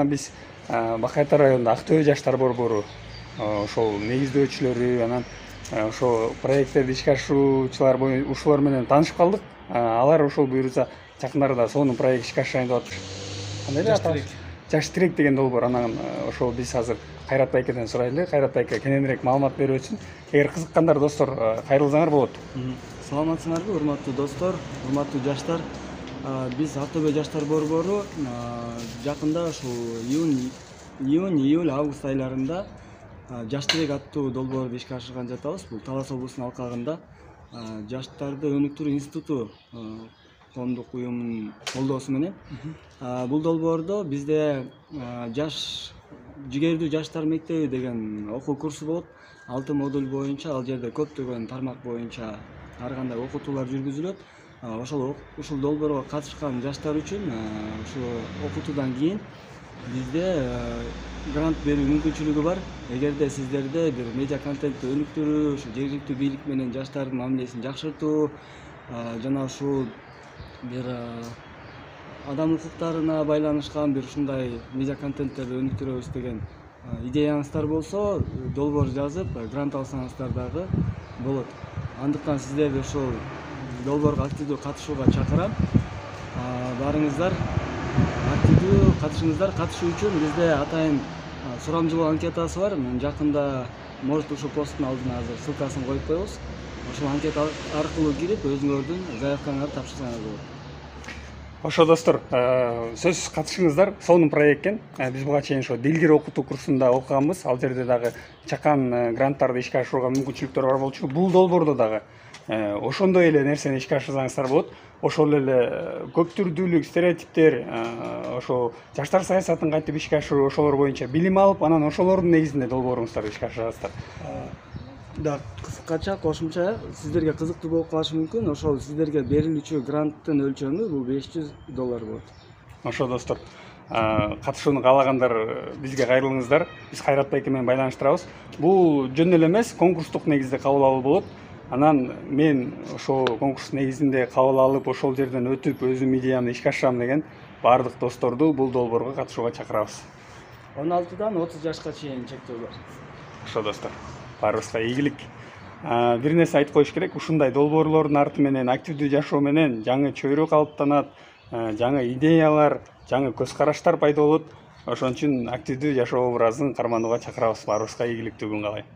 Биз Бакай Ата районунда Актөбө жаштар борбору ошол негиздөөчүлөрү анан ошо проекттерди ишке ашыруучулар ушулар менен таанышып калдык. Алар ошол буюрса жакындарда сонун проект ишке ашырайын деп атышат. Кандай эле атабыз? Жаш тирек деген долбоор. Анан ошол биз азыр Кайрат байкеден сурайлы. Кайрат байке кененирээк маалымат берип өтсүн. Эгер кызыккандар достор кайрылсаңар болот. Саламатсыңарбы, урматтуу достор, урматтуу жаштар. Биз Актөбө жаштар борбору жакында ушул июнь, август айларында Жаш тирек аттуу долбоорду ишке ашырган жатабыз. Бул Талас облусунун алкагында Жаштарды өнүктүрүү институту коомдук уюмунун колдоосу менен бул долбоордо бизде жаш жигердүү жаштар мектеби деген окуу курсу болот. 6 модуль боюнча ал жерде көптөгөн тармак боюнча ар кандай окутуулар жүргүзүлөт. Ушул долбоорго катышкан жаштар үчүн ушул окутуудан кийин бизде грант берүү мүмкүнчүлүгү бар. Эгерде сиздерде бир медиа контентти өнүктүрүү, ушу жергиликтүү бийлик менен жаштардын мамилесин жакшыртуу жана ушул бир адам укуктарына байланышкан бир ушундай медиа контенттерди өнүктүрөбүз деген идеяңыздар болсо, долбоор жазып, грант алсаңыздар дагы болот. Андыктан сиздерди ушул долбоорго активдүү катышууга чакырам. Барыңыздар, активдүү катышыңыздар. Катышуу үчүн бизде атайын сурамжылоо анкетасы бар. Жакында может ушул посттун алдына азыр ссылкасын коюп коебуз. Ошол анкета аркылуу кирип, өзүңөрдүн заявкаңарды тапшырсаңар болот. Ошо достор, сөзсүз катышыңыздар. Сонун проект экен. Биз буга чейин ошо дилгир окутуу курсунда окуганбыз. Ал жерде дагы чакан гранттарды ишке ашырууга мүмкүнчүлүктөр бар болчу. Бул долбоордо дагы ошондой эле нерсени ишке ашырсаңыздар болот. Ошол эле көп түрдүүлүк, стереотиптер, ошо жаштар саясатын кантип ишке ашыруу, ошолор боюнча билим алып, анан ошолордун негизинде долбооруңуздарды ишке ашырасыздар. Да, кыскача кошумча сиздерге кызыктуу болуп калышы мүмкүн. Ошол сиздерге берилүүчү гранттын өлчөмү бул $500 болот. Ошо достор, катышууну каалагандар бизге кайрылыңыздар. Биз Кайрат байке менен байланыштырабыз. Бул жөн эле эмес, конкурстук негизде кабыл алуу болот. Анан мен ошол конкурс негизинде кабыл алып, ошол жерден өтүп, өзүм идеямды ишке ашырам деген баардык досторду бул долбоорго катышууга чакырабыз. 16-дан 30 жашка чейин чектөө бар. Ошо достор, баарыбызга ийгилик. Бир нерсе айтып коюш керек, ушундай долбоорлордун арты менен активдүү жашоо менен жаңы чөйрө калыптанат, жаңы идеялар, жаңы көз караштар пайда болот. Ошон үчүн активдүү жашоо образын карманууга чакырабыз. Баарыбызга ийгиликтүү күн каалайм.